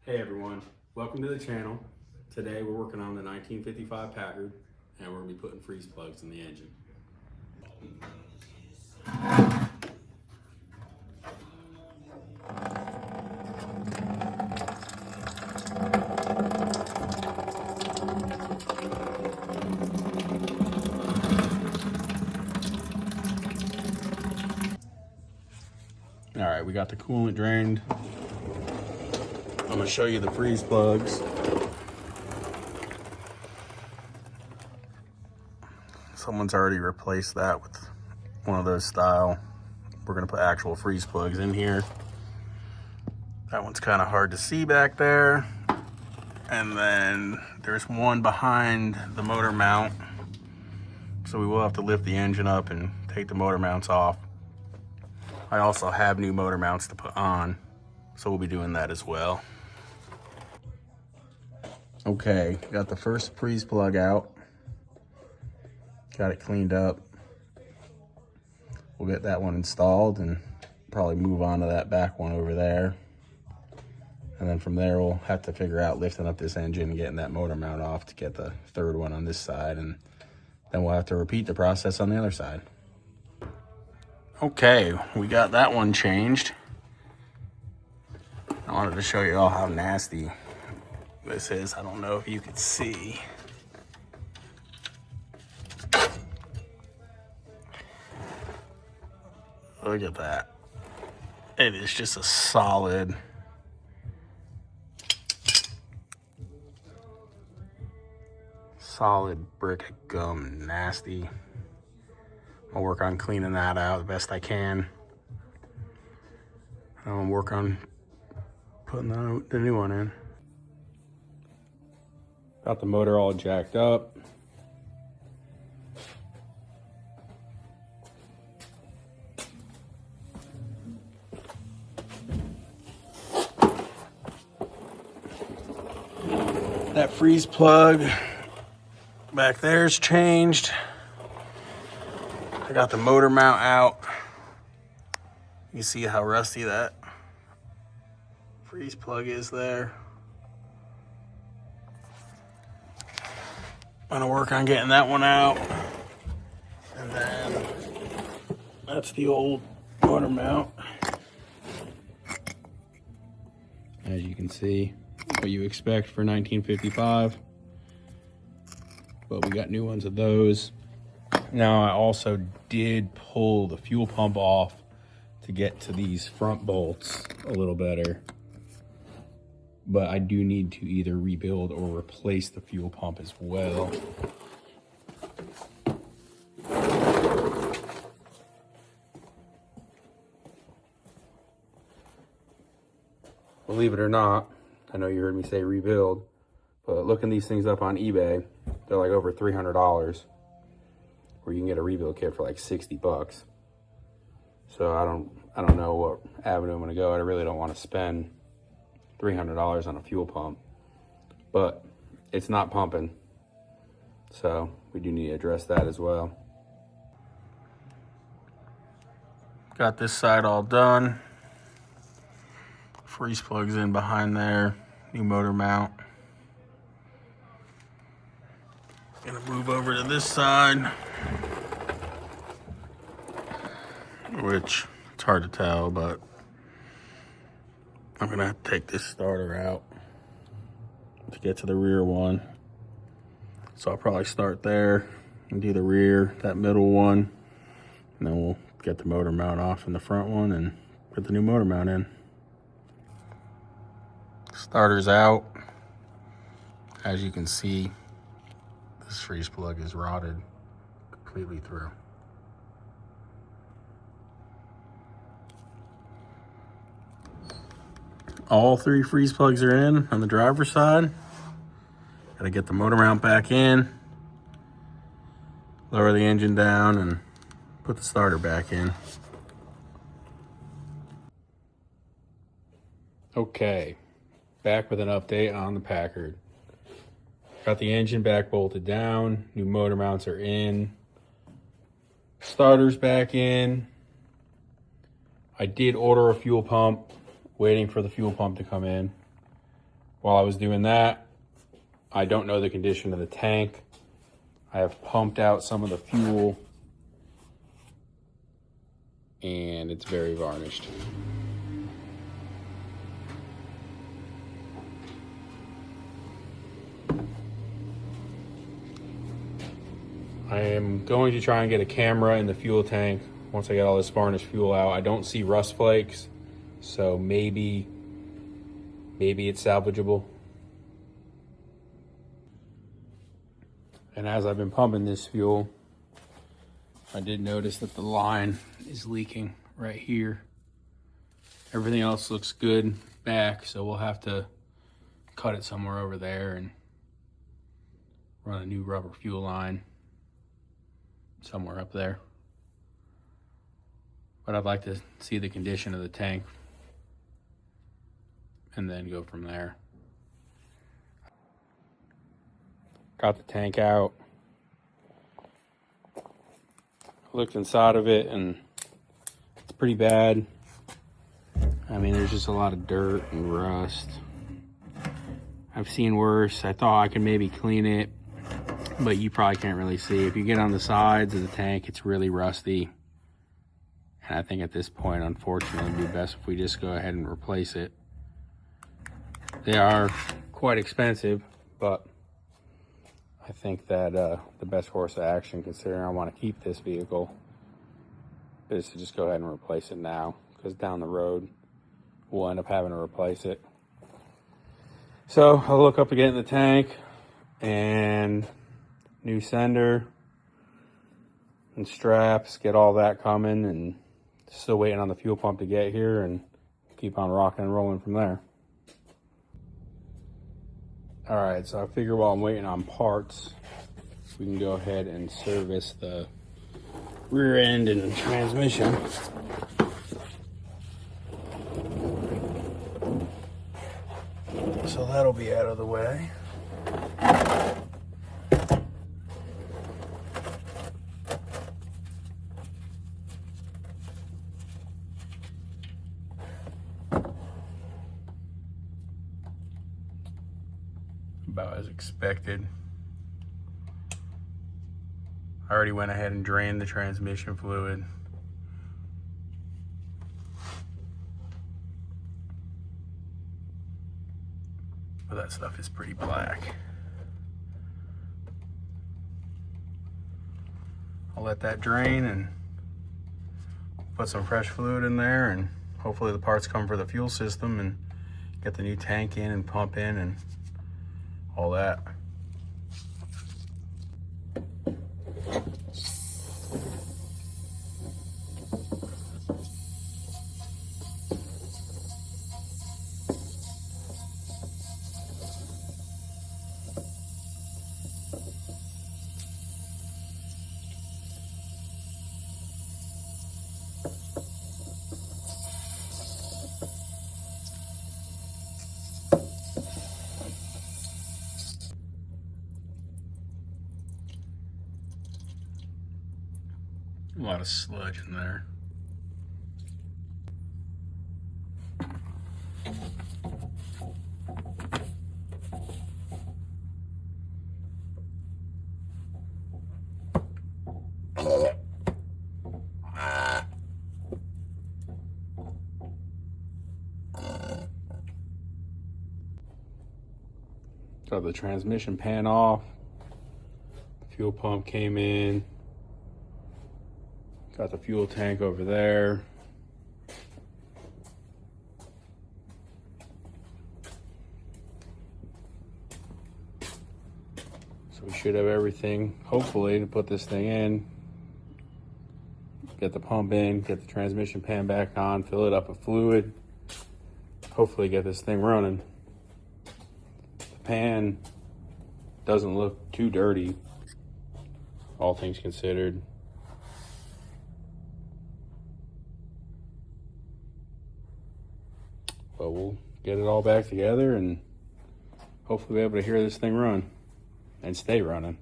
Hey everyone, welcome to the channel. Today we're working on the 1955 Packard and we're going to be putting freeze plugs in the engine. Alright, we got the coolant drained. I'm going to show you the freeze plugs. Someone's already replaced that with one of those style. We're going to put actual freeze plugs in here. That one's kind of hard to see back there. And then there's one behind the motor mount. So we will have to lift the engine up and take the motor mounts off. I also have new motor mounts to put on, so we'll be doing that as well. Okay, got the first freeze plug out. Got it cleaned up. We'll get that one installed and probably move on to that back one over there. And then from there, we'll have to figure out lifting up this engine and getting that motor mount off to get the third one on this side. And then we'll have to repeat the process on the other side. Okay, we got that one changed. I wanted to show you all how nasty this is. I don't know if you could see. Look at that. It is just a solid brick of gum. Nasty. I'll work on cleaning that out the best I can. I'll work on putting the new one in. Got the motor all jacked up. That freeze plug back there's changed. I got the motor mount out. You see how rusty that freeze plug is there. I'm gonna work on getting that one out. And then that's the old motor mount. As you can see, what you expect for 1955. But we got new ones of those. Now I also did pull the fuel pump off to get to these front bolts a little better. But I do need to either rebuild or replace the fuel pump as well. Believe it or not, I know you heard me say rebuild, but looking these things up on eBay, they're like over $300, where you can get a rebuild kit for like 60 bucks. So I don't know what avenue I'm gonna go. I really don't want to spend $300 on a fuel pump, but it's not pumping. So we do need to address that as well. Got this side all done. Freeze plugs in behind there, new motor mount. Gonna move over to this side, which it's hard to tell, but I'm gonna have to take this starter out to get to the rear one. So I'll probably start there and do the rear, that middle one, and then we'll get the motor mount off in the front one and put the new motor mount in. Starter's out. As you can see, this freeze plug is rotted completely through. All three freeze plugs are in on the driver's side. Gotta get the motor mount back in, lower the engine down, and put the starter back in. Okay, back with an update on the Packard. Got the engine back bolted down, new motor mounts are in, starter's back in. I did order a fuel pump, waiting for the fuel pump to come in. While I was doing that, I don't know the condition of the tank. I have pumped out some of the fuel and it's very varnished. I am going to try and get a camera in the fuel tank once I get all this varnished fuel out. I don't see rust flakes, so maybe it's salvageable. And as I've been pumping this fuel, I did notice that the line is leaking right here. Everything else looks good back, so we'll have to cut it somewhere over there and run a new rubber fuel line somewhere up there. But I'd like to see the condition of the tank and then go from there. Got the tank out. Looked inside of it and it's pretty bad. I mean, there's just a lot of dirt and rust. I've seen worse. I thought I could maybe clean it, but you probably can't really see. If you get on the sides of the tank, it's really rusty. And I think at this point, unfortunately, it'd be best if we just go ahead and replace it. They are quite expensive, but I think that the best course of action, considering I want to keep this vehicle, is to just go ahead and replace it now, because down the road, we'll end up having to replace it. So I'll look up to get in the tank and new sender and straps, get all that coming, and still waiting on the fuel pump to get here and keep on rocking and rolling from there. All right, so I figure while I'm waiting on parts, we can go ahead and service the rear end and transmission. So that'll be out of the way. About as expected. I already went ahead and drained the transmission fluid. But that stuff is pretty black. I'll let that drain and put some fresh fluid in there, and hopefully the parts come for the fuel system and get the new tank in and pump in and all that. A lot of sludge in there. Got the transmission pan off. Fuel pump came in. Got the fuel tank over there. So we should have everything, hopefully, to put this thing in. Get the pump in, get the transmission pan back on, fill it up with fluid. Hopefully get this thing running. The pan doesn't look too dirty, all things considered. But we'll get it all back together and hopefully be able to hear this thing run and stay running.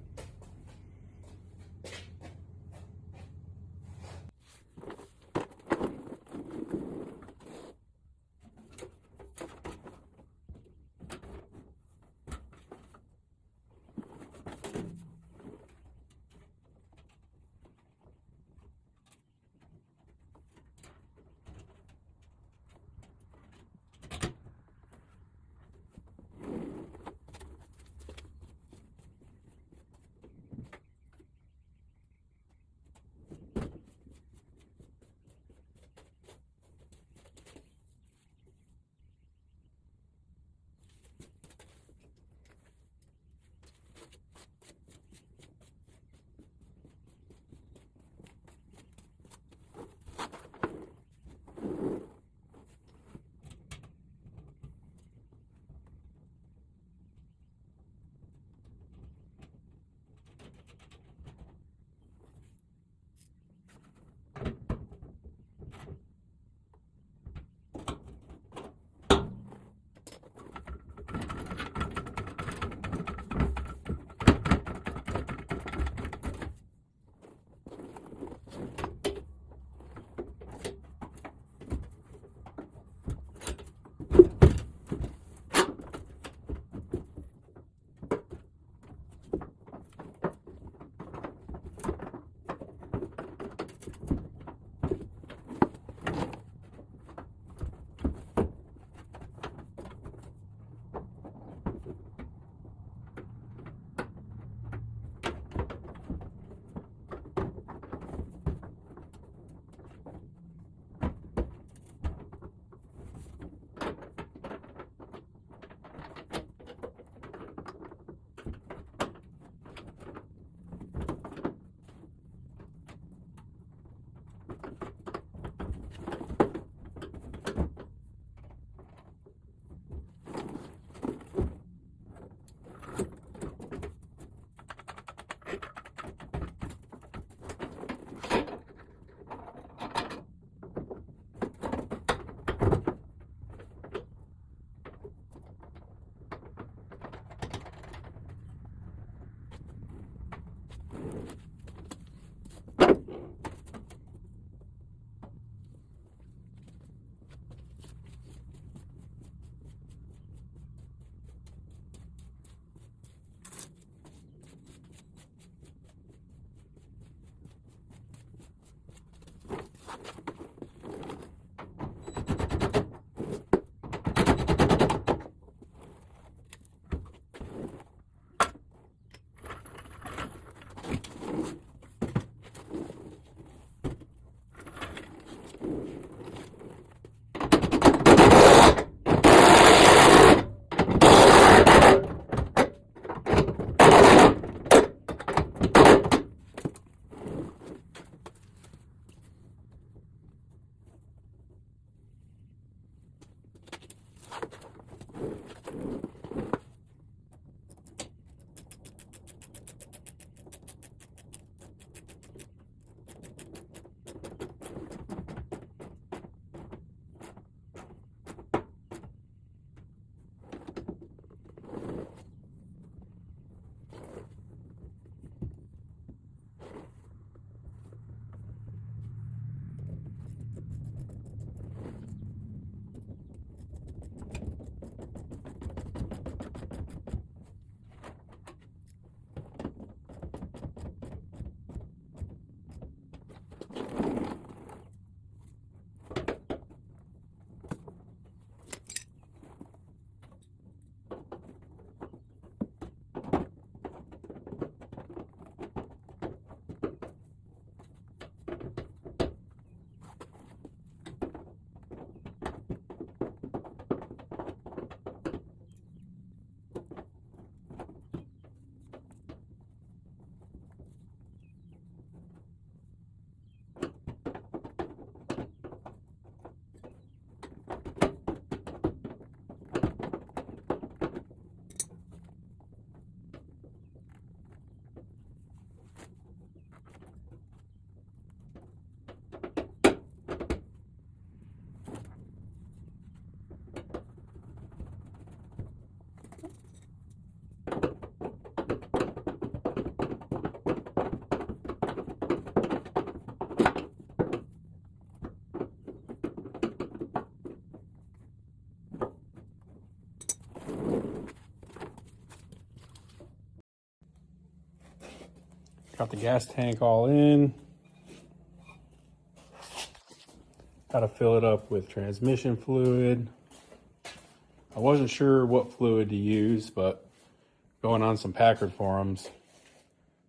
Got the gas tank all in. Got to fill it up with transmission fluid. I wasn't sure what fluid to use, but going on some Packard forums,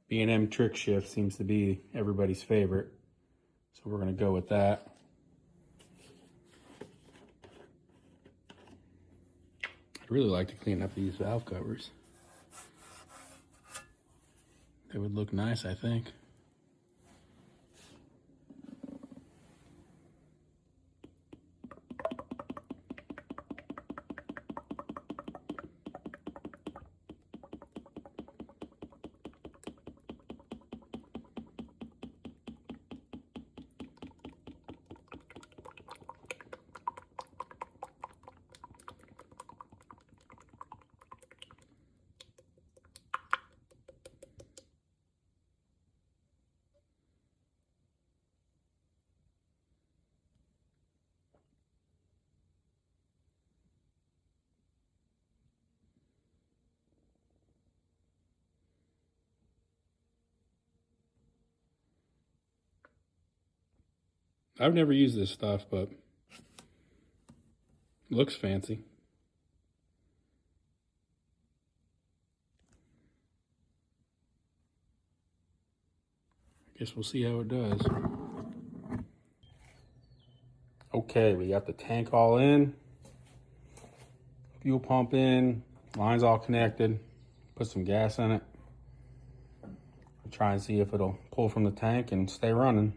B&M trick shift seems to be everybody's favorite. So we're going to go with that. I'd really like to clean up these valve covers. They would look nice, I think. I've never used this stuff, but it looks fancy. I guess we'll see how it does. Okay, we got the tank all in, fuel pump in, lines all connected, put some gas in it. I'll try and see if it'll pull from the tank and stay running.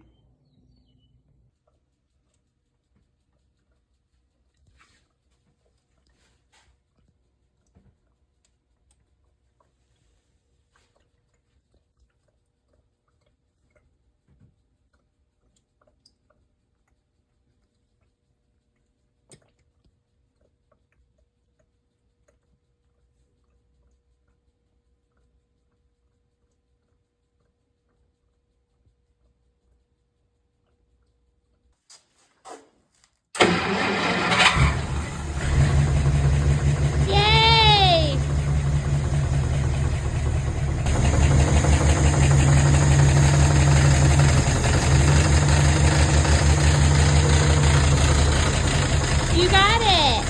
Yay! You got it!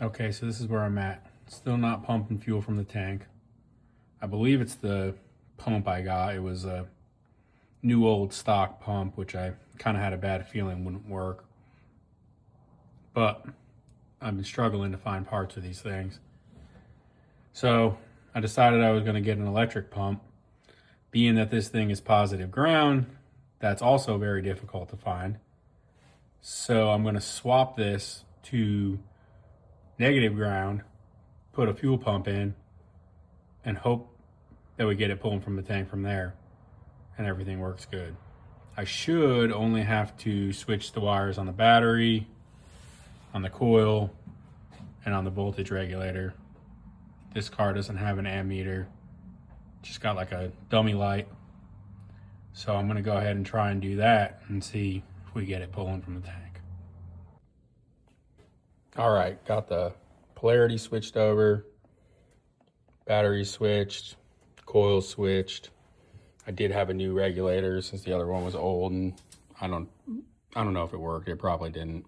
Okay, so this is where I'm at. Still not pumping fuel from the tank. I believe it's the pump I got. It was a new old stock pump, which I kind of had a bad feeling wouldn't work. But I've been struggling to find parts of these things. So I decided I was going to get an electric pump. Being that this thing is positive ground, that's also very difficult to find. So I'm going to swap this to negative ground, put a fuel pump in, and hope that we get it pulling from the tank from there and everything works good. I should only have to switch the wires on the battery, on the coil, and on the voltage regulator. This car doesn't have an ammeter, just got like a dummy light. So I'm gonna go ahead and try and do that and see if we get it pulling from the tank. All right, got the polarity switched over, battery switched, coil switched. I did have a new regulator since the other one was old, and I don't know if it worked. It probably didn't.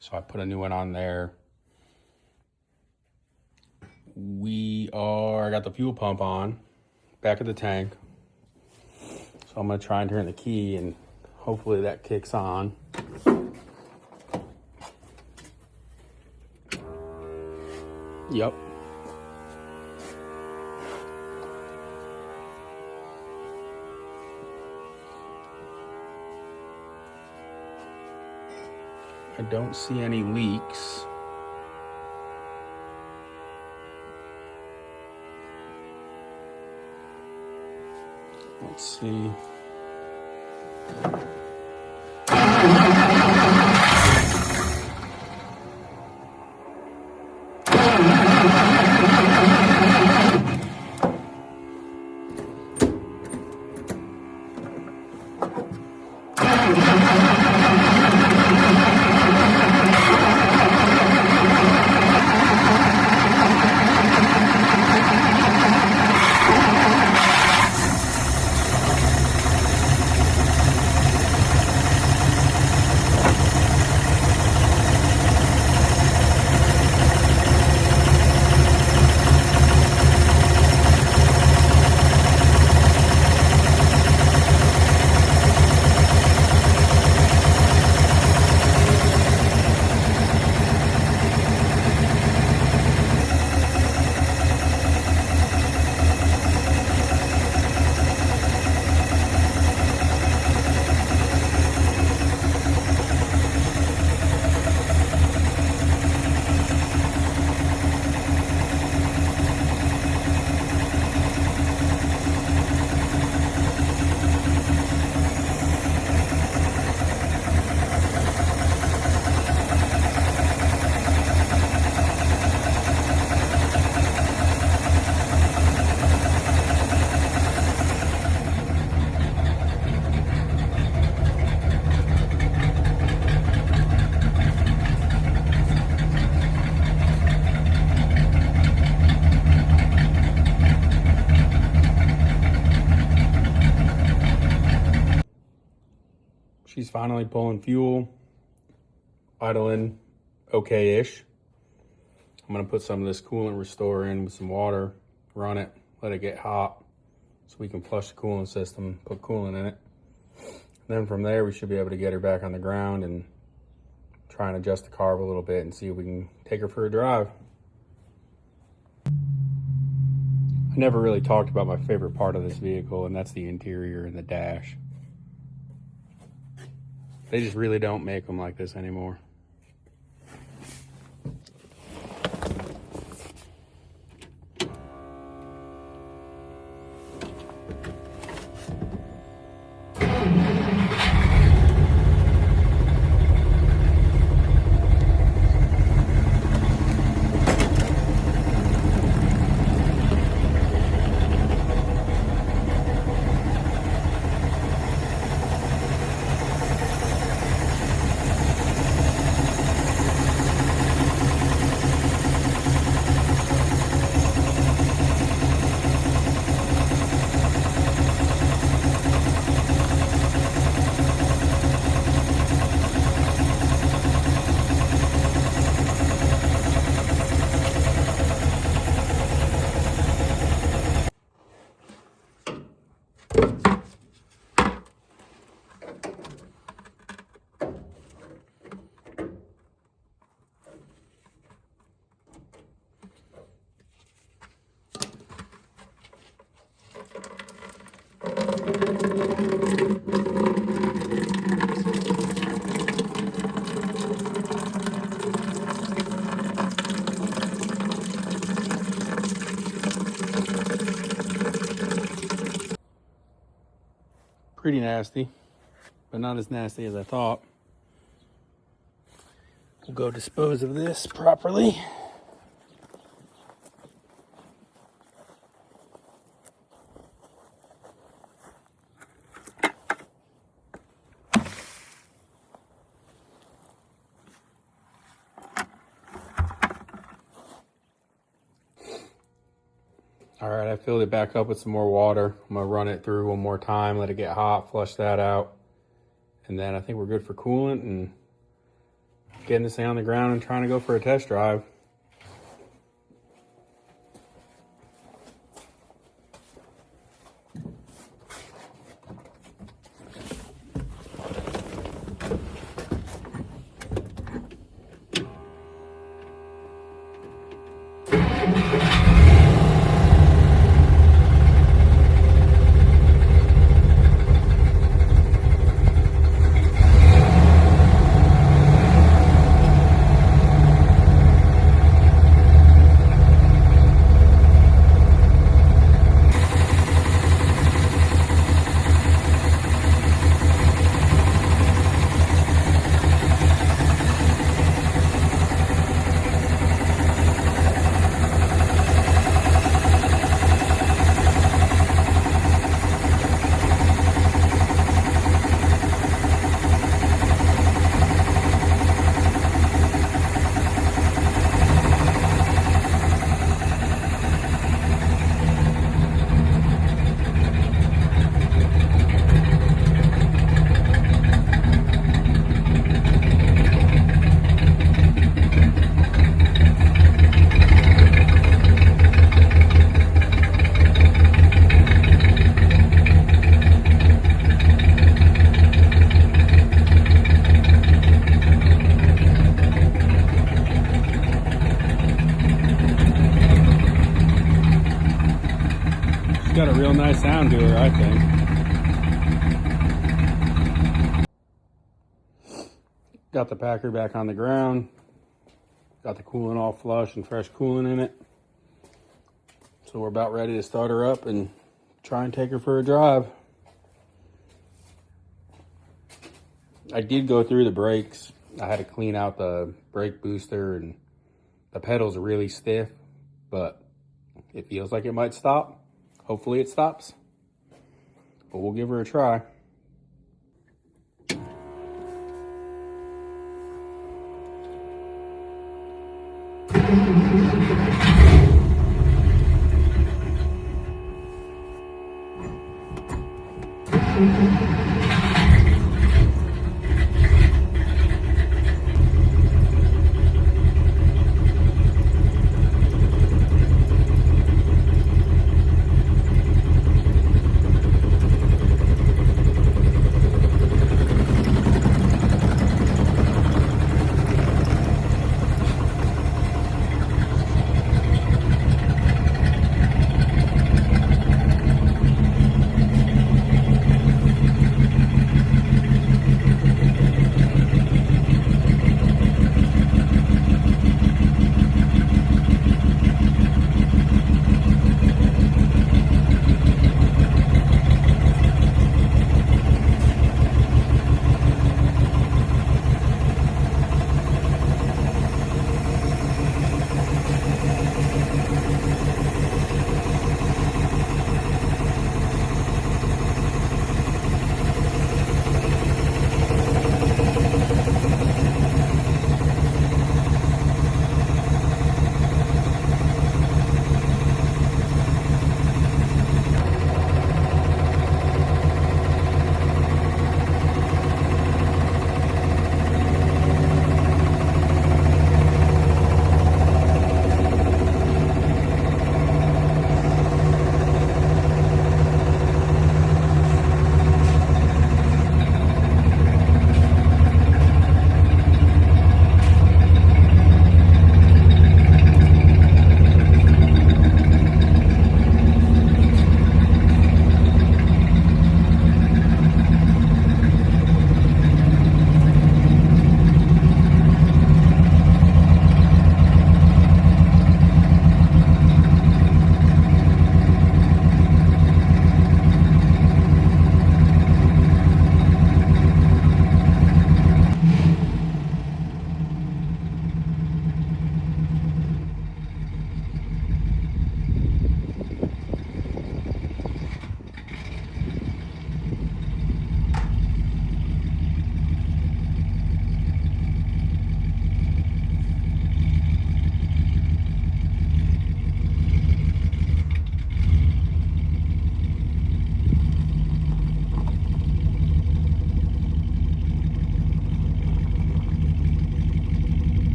So I put a new one on there. I got the fuel pump on, back of the tank. So I'm gonna try and turn the key and hopefully that kicks on. Yep. I don't see any leaks. Let's see. She's finally pulling fuel, idling okay-ish. I'm gonna put some of this coolant restorer in with some water, run it, let it get hot so we can flush the coolant system, put coolant in it. Then from there, we should be able to get her back on the ground and try and adjust the carb a little bit and see if we can take her for a drive. I never really talked about my favorite part of this vehicle, and that's the interior and the dash. They just really don't make them like this anymore. Pretty nasty, but not as nasty as I thought. We'll go dispose of this properly. All right, I filled it back up with some more water. I'm gonna run it through one more time, let it get hot, flush that out. And then I think we're good for coolant and getting this thing on the ground and trying to go for a test drive. Got a real nice sound to her, I think. Got the Packard back on the ground. Got the coolant all flush and fresh coolant in it. So we're about ready to start her up and try and take her for a drive. I did go through the brakes. I had to clean out the brake booster, and the pedals are really stiff, but it feels like it might stop. Hopefully it stops, but we'll give her a try.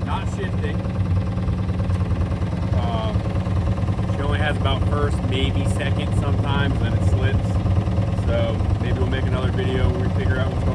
not shifting. She only has about first, maybe second sometimes, then it slips. So maybe we'll make another video where we figure out what's